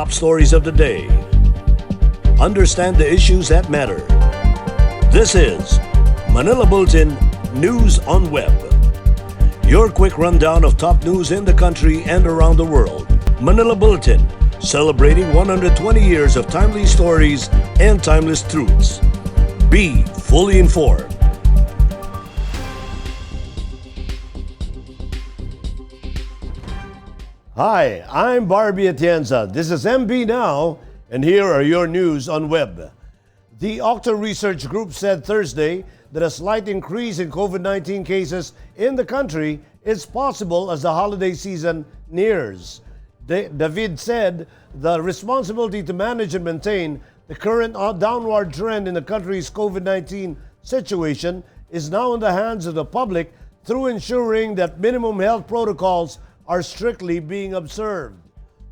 top stories of the day. Understand the issues that matter. This is Manila Bulletin News on Web. Your quick rundown of top news in the country and around the world. Manila Bulletin, celebrating 120 years of timely stories and timeless truths. Be fully informed. Hi, I'm Barbie Atienza. This is MB Now, and here are your news on web. The OCTA Research Group said Thursday that a slight increase in COVID-19 cases in the country is possible as the holiday season nears. David said the responsibility to manage and maintain the current downward trend in the country's COVID-19 situation is now in the hands of the public through ensuring that minimum health protocols are strictly being observed.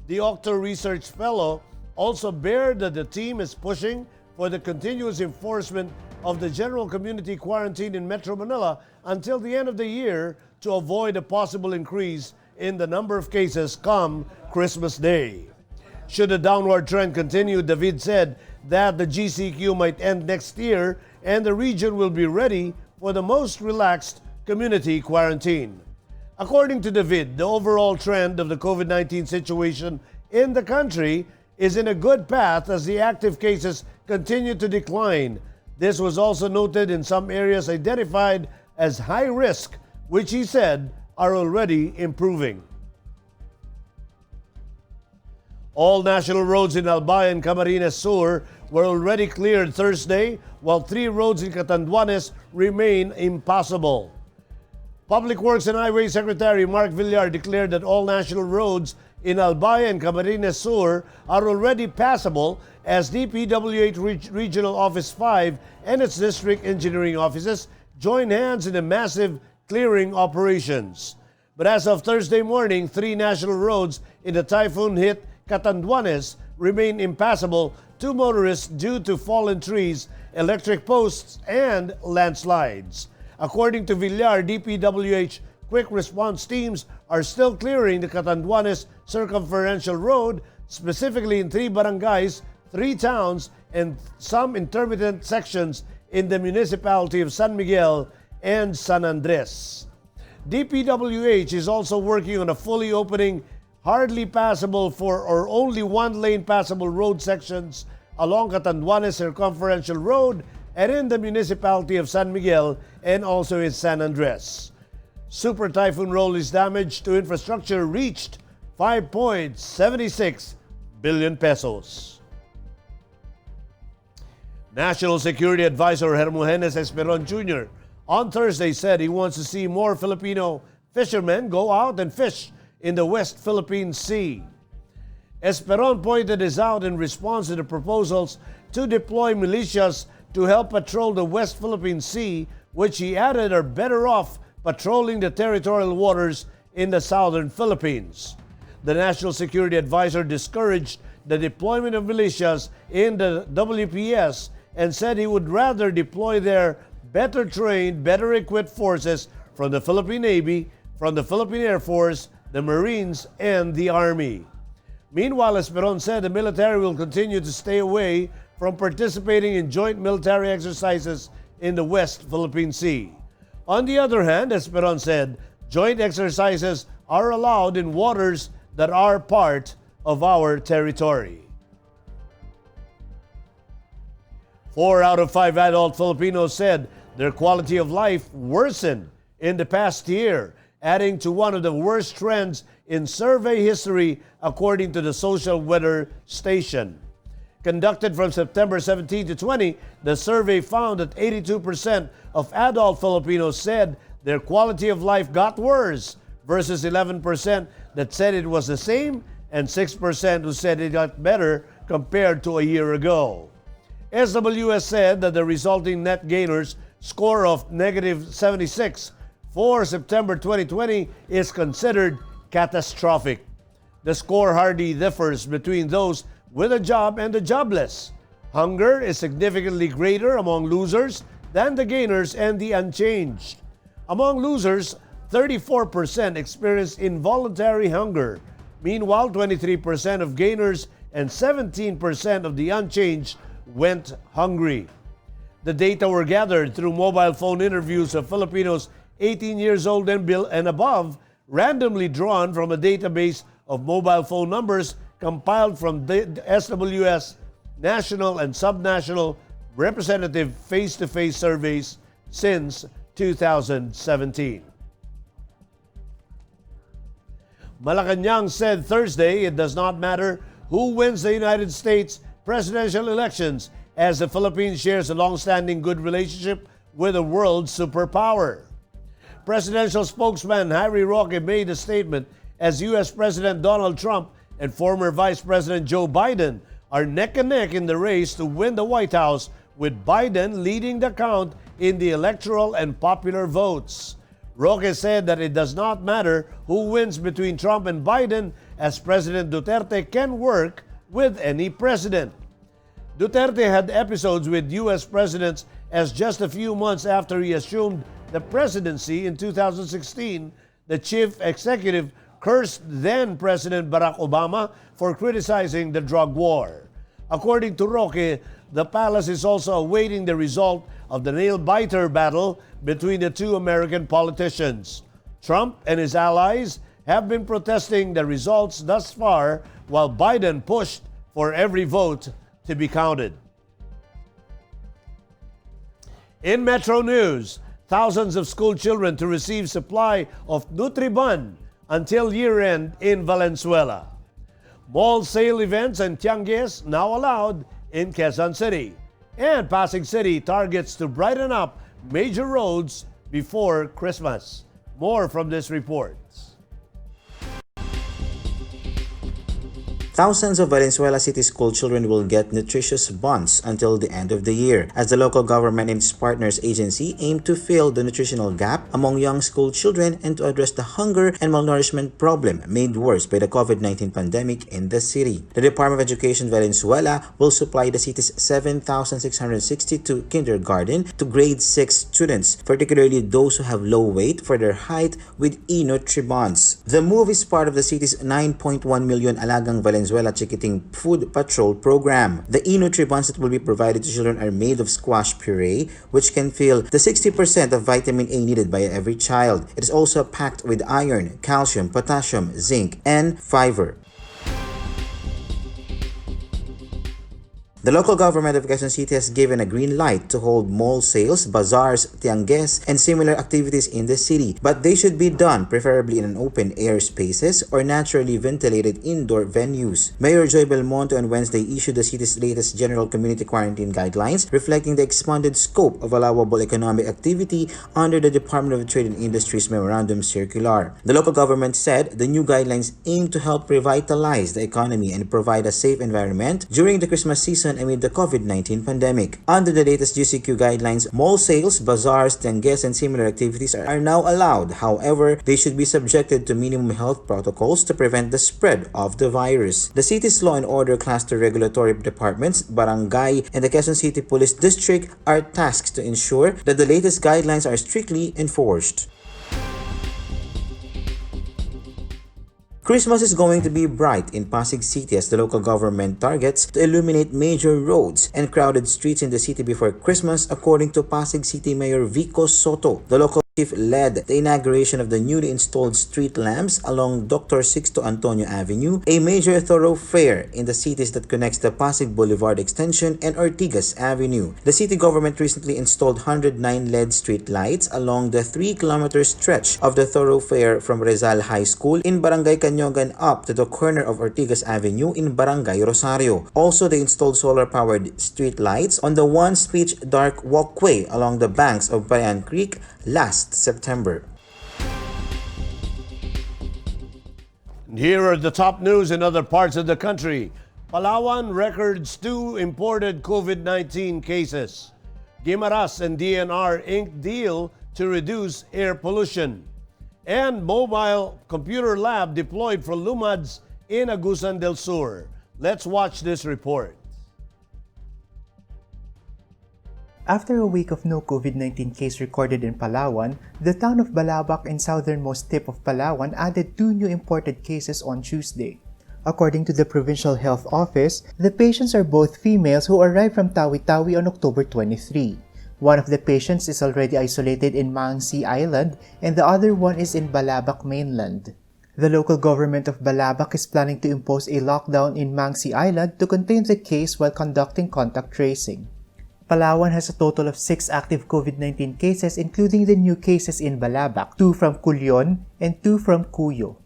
The OCTA Research Fellow also bared that the team is pushing for the continuous enforcement of the general community quarantine in Metro Manila until the end of the year to avoid a possible increase in the number of cases come Christmas Day. Should the downward trend continue, David said that the GCQ might end next year and the region will be ready for the most relaxed community quarantine. According to David, the overall trend of the COVID-19 situation in the country is in a good path as the active cases continue to decline. This was also noted in some areas identified as high risk, which he said are already improving. All national roads in Albay and Camarines Sur were already cleared Thursday, while 3 roads in Catanduanes remain impassable. Public Works and Highway Secretary Mark Villar declared that all national roads in Albay and Camarines Sur are already passable as DPWH Regional Office 5 and its district engineering offices join hands in a massive clearing operations. But as of Thursday morning, 3 national roads in the typhoon-hit Catanduanes remain impassable to motorists due to fallen trees, electric posts, and landslides. According to Villar, DPWH quick response teams are still clearing the Catanduanes circumferential road, specifically in 3 barangays, 3 towns, and some intermittent sections in the municipality of San Miguel and San Andres. DPWH is also working on a fully opening hardly passable or only 1-lane passable road sections along Catanduanes circumferential road and in the municipality of San Miguel and also in San Andres. Super Typhoon Rolly's damage to infrastructure reached 5.76 billion pesos. National Security Advisor Hermogenes Esperon Jr. on Thursday said he wants to see more Filipino fishermen go out and fish in the West Philippine Sea. Esperon pointed this out in response to the proposals to deploy militias to help patrol the West Philippine Sea, which he added are better off patrolling the territorial waters in the southern Philippines. The National Security Advisor discouraged the deployment of militias in the WPS and said he would rather deploy their better trained, better equipped forces from the Philippine Navy, from the Philippine Air Force, the Marines, and the Army. Meanwhile, Esperon said the military will continue to stay away from participating in joint military exercises in the West Philippine Sea. On the other hand, Esperon said, joint exercises are allowed in waters that are part of our territory. 4 out of 5 adult Filipinos said their quality of life worsened in the past year, adding to one of the worst trends in survey history according to the Social Weather Station. Conducted from September 17 to 20, the survey found that 82% of adult Filipinos said their quality of life got worse versus 11% that said it was the same and 6% who said it got better compared to a year ago. SWS said that the resulting net gainers score of -76 for September 2020 is considered catastrophic. The score hardly differs between those with a job and the jobless. Hunger is significantly greater among losers than the gainers and the unchanged. Among losers, 34% experienced involuntary hunger. Meanwhile, 23% of gainers and 17% of the unchanged went hungry. The data were gathered through mobile phone interviews of Filipinos 18 years old and above, randomly drawn from a database of mobile phone numbers compiled from the SWS national and subnational representative face-to-face surveys since 2017. Malacanang said Thursday it does not matter who wins the United States presidential elections, as the Philippines shares a long-standing good relationship with a world superpower. Presidential spokesman Harry Roque made a statement as U.S. President Donald Trump and former Vice President Joe Biden are neck and neck in the race to win the White House, with Biden leading the count in the electoral and popular votes. Roque said that it does not matter who wins between Trump and Biden, as President Duterte can work with any president. Duterte had episodes with U.S. presidents, as just a few months after he assumed the presidency in 2016, the chief executive cursed then-President Barack Obama for criticizing the drug war. According to Roque, the palace is also awaiting the result of the nail-biter battle between the two American politicians. Trump and his allies have been protesting the results thus far, while Biden pushed for every vote to be counted. In Metro News, thousands of school children to receive supply of Nutriban until year-end in Valenzuela. Mall sale events and tiangges now allowed in Quezon City. And Pasig City targets to brighten up major roads before Christmas. More from this report. Thousands of Valenzuela City school children will get nutritious buns until the end of the year, as the local government and its partners agency aim to fill the nutritional gap among young school children and to address the hunger and malnourishment problem made worse by the COVID-19 pandemic in the city. The Department of Education Valenzuela will supply the city's 7,662 kindergarten to grade 6 students, particularly those who have low weight, for their height with Inoue. The move is part of the city's 9.1 million Alagang Valenzuela Chikiting Food Patrol program. The Inoue buns that will be provided to children are made of squash puree, which can fill the 60% of vitamin A needed by every child. It is also packed with iron, calcium, potassium, zinc, and fiber. The local government of Quezon City has given a green light to hold mall sales, bazaars, tiangges, and similar activities in the city, but they should be done preferably in an open air spaces or naturally ventilated indoor venues. Mayor Joy Belmonte on Wednesday issued the city's latest general community quarantine guidelines, reflecting the expanded scope of allowable economic activity under the Department of Trade and Industry's Memorandum Circular. The local government said the new guidelines aim to help revitalize the economy and provide a safe environment during the Christmas season amid the COVID-19 pandemic. Under the latest GCQ guidelines, mall sales, bazaars, tiangges, and similar activities are now allowed. However, they should be subjected to minimum health protocols to prevent the spread of the virus. The city's law and order cluster regulatory departments, barangay, and the Quezon City Police District are tasked to ensure that the latest guidelines are strictly enforced. Christmas is going to be bright in Pasig City as the local government targets to illuminate major roads and crowded streets in the city before Christmas, according to Pasig City Mayor Vico Soto. The local chief led the inauguration of the newly installed street lamps along Dr. Sixto Antonio Avenue, a major thoroughfare in the cities that connects the Pasig Boulevard Extension and Ortigas Avenue. The city government recently installed 109 LED street lights along the 3-kilometer stretch of the thoroughfare from Rizal High School in Barangay Canyogan up to the corner of Ortigas Avenue in Barangay Rosario. Also, they installed solar-powered street lights on the one-speech dark walkway along the banks of Bayan Creek last September. Here are the top news in other parts of the country. Palawan records 2 imported COVID-19 cases. Guimaras and DNR ink deal to reduce air pollution. And mobile computer lab deployed for LUMADS in Agusan del Sur. Let's watch this report. After a week of no COVID-19 case recorded in Palawan, the town of Balabac in southernmost tip of Palawan added 2 new imported cases on Tuesday. According to the Provincial Health Office, the patients are both females who arrived from Tawi-Tawi on October 23. One of the patients is already isolated in Mangsi Island and the other one is in Balabac mainland. The local government of Balabac is planning to impose a lockdown in Mangsi Island to contain the case while conducting contact tracing. Palawan has a total of 6 active COVID-19 cases, including the new cases in Balabac, 2 from Culion and 2 from Cuyo.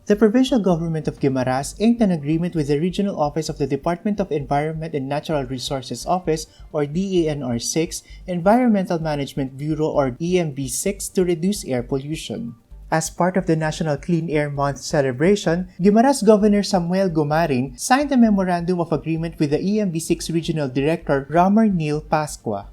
The provincial government of Guimaras inked an agreement with the regional office of the Department of Environment and Natural Resources Office or DENR6, Environmental Management Bureau or EMB6 to reduce air pollution. As part of the National Clean Air Month celebration, Guimaras Governor Samuel Gomarin signed a memorandum of agreement with the EMB6 Regional Director Ramar Neil Pasqua.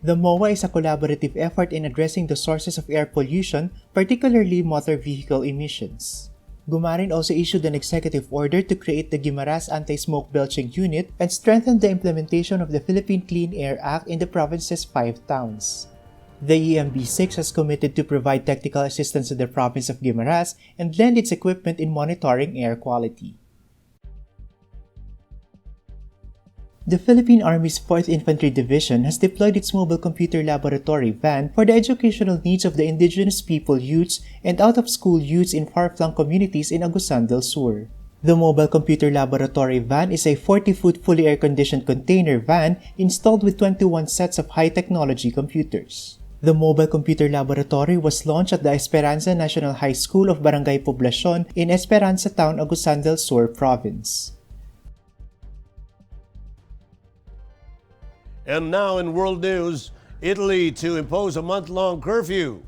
The MOA is a collaborative effort in addressing the sources of air pollution, particularly motor vehicle emissions. Gomarin also issued an executive order to create the Guimaras Anti-Smoke Belching Unit and strengthen the implementation of the Philippine Clean Air Act in the province's 5 towns. The EMB6 has committed to provide technical assistance to the province of Guimaras and lend its equipment in monitoring air quality. The Philippine Army's 4th Infantry Division has deployed its mobile computer laboratory van for the educational needs of the indigenous people youths and out-of-school youths in far-flung communities in Agusan del Sur. The mobile computer laboratory van is a 40-foot fully air-conditioned container van installed with 21 sets of high-technology computers. The mobile computer laboratory was launched at the Esperanza National High School of Barangay Poblacion in Esperanza Town, Agusan del Sur Province. And now in world news, Italy to impose a month-long curfew.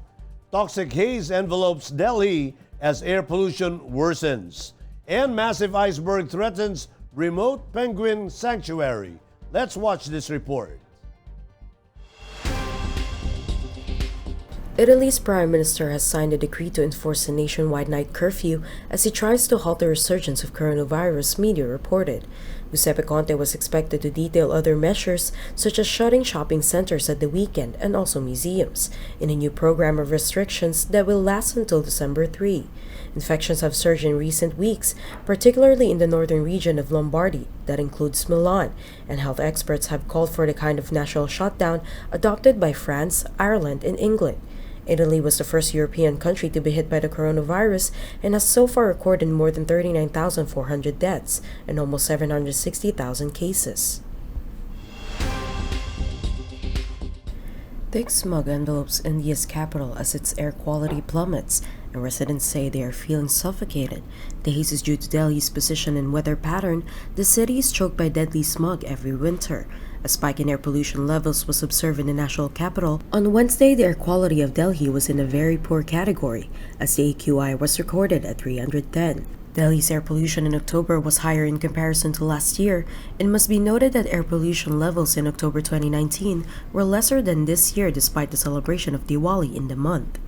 Toxic haze envelopes Delhi as air pollution worsens. And massive iceberg threatens remote penguin sanctuary. Let's watch this report. Italy's Prime Minister has signed a decree to enforce a nationwide night curfew as he tries to halt the resurgence of coronavirus, media reported. Giuseppe Conte was expected to detail other measures such as shutting shopping centers at the weekend and also museums in a new program of restrictions that will last until December 3. Infections have surged in recent weeks, particularly in the northern region of Lombardy, that includes Milan, and health experts have called for the kind of national shutdown adopted by France, Ireland, and England. Italy was the first European country to be hit by the coronavirus and has so far recorded more than 39,400 deaths and almost 760,000 cases. Thick smog envelops India's capital as its air quality plummets, and residents say they are feeling suffocated. The haze is due to Delhi's position and weather pattern. The city is choked by deadly smog every winter. A spike in air pollution levels was observed in the national capital. On Wednesday, the air quality of Delhi was in a very poor category, as the AQI was recorded at 310. Delhi's air pollution in October was higher in comparison to last year. It must be noted that air pollution levels in October 2019 were lesser than this year despite the celebration of Diwali in the month.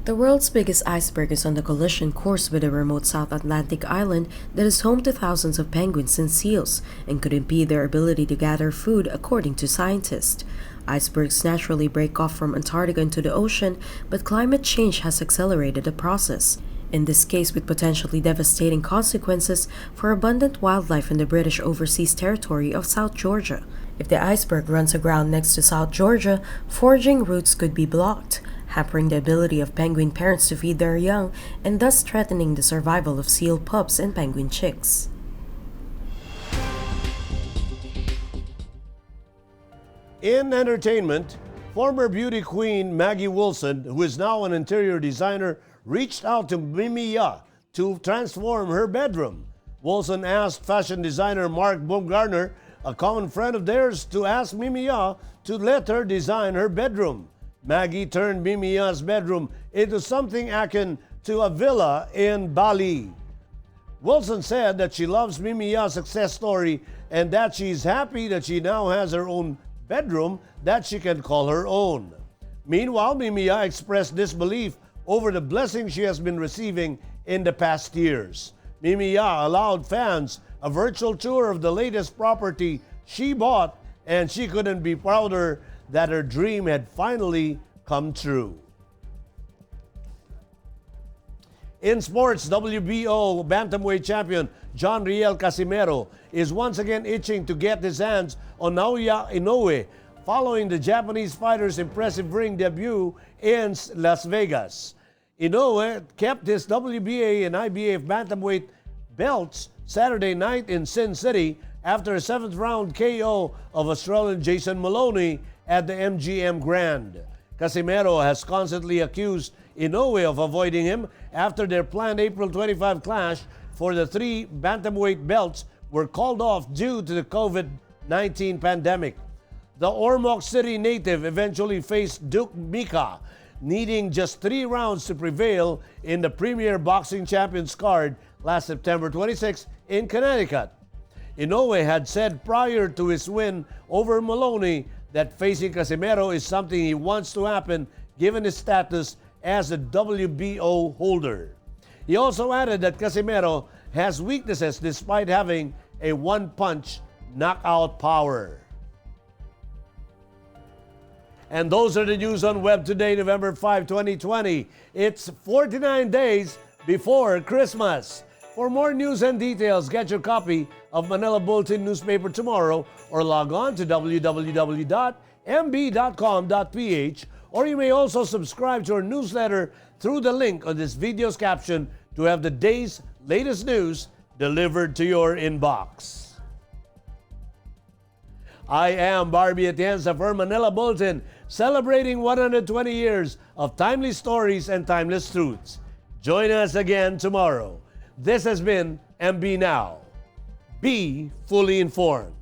The world's biggest iceberg is on the collision course with a remote South Atlantic island that is home to thousands of penguins and seals and could impede their ability to gather food, according to scientists. Icebergs naturally break off from Antarctica into the ocean, but climate change has accelerated the process. In this case, with potentially devastating consequences for abundant wildlife in the British overseas territory of South Georgia. If the iceberg runs aground next to South Georgia, foraging routes could be blocked, hampering the ability of penguin parents to feed their young and thus threatening the survival of seal pups and penguin chicks. In entertainment, former beauty queen Maggie Wilson, who is now an interior designer, reached out to Mimi Ya to transform her bedroom. Wilson asked fashion designer Mark Baumgartner, a common friend of theirs, to ask Mimi Ya to let her design her bedroom. Maggie turned Mimi Ya's bedroom into something akin to a villa in Bali. Wilson said that she loves Mimi Ya's success story and that she's happy that she now has her own bedroom that she can call her own. Meanwhile, Mimi Ya expressed disbelief over the blessing she has been receiving in the past years. Mimi Ya allowed fans a virtual tour of the latest property she bought, and she couldn't be prouder that her dream had finally come true. In sports, WBO bantamweight champion John Riel Casimero is once again itching to get his hands on Naoya Inoue following the Japanese fighter's impressive ring debut in Las Vegas. Inoue kept his WBA and IBF bantamweight belts Saturday night in Sin City after a 7th-round KO of Australian Jason Maloney at the MGM Grand. Casimero has constantly accused Inoue of avoiding him after their planned April 25 clash for the 3 bantamweight belts were called off due to the COVID-19 pandemic. The Ormoc City native eventually faced Duke Mika, needing just 3 rounds to prevail in the Premier Boxing Champions card last September 26 in Connecticut. Inoue had said prior to his win over Maloney that facing Casimero is something he wants to happen given his status as a WBO holder. He also added that Casimero has weaknesses despite having a one-punch knockout power. And those are the news on Web today, November 5, 2020. It's 49 days before Christmas. For more news and details, get your copy of Manila Bulletin newspaper tomorrow or log on to www.mb.com.ph, or you may also subscribe to our newsletter through the link on this video's caption to have the day's latest news delivered to your inbox. I am Barbie Atienza for Manila Bulletin, celebrating 120 years of timely stories and timeless truths. Join us again tomorrow. This has been MB Now. Be fully informed.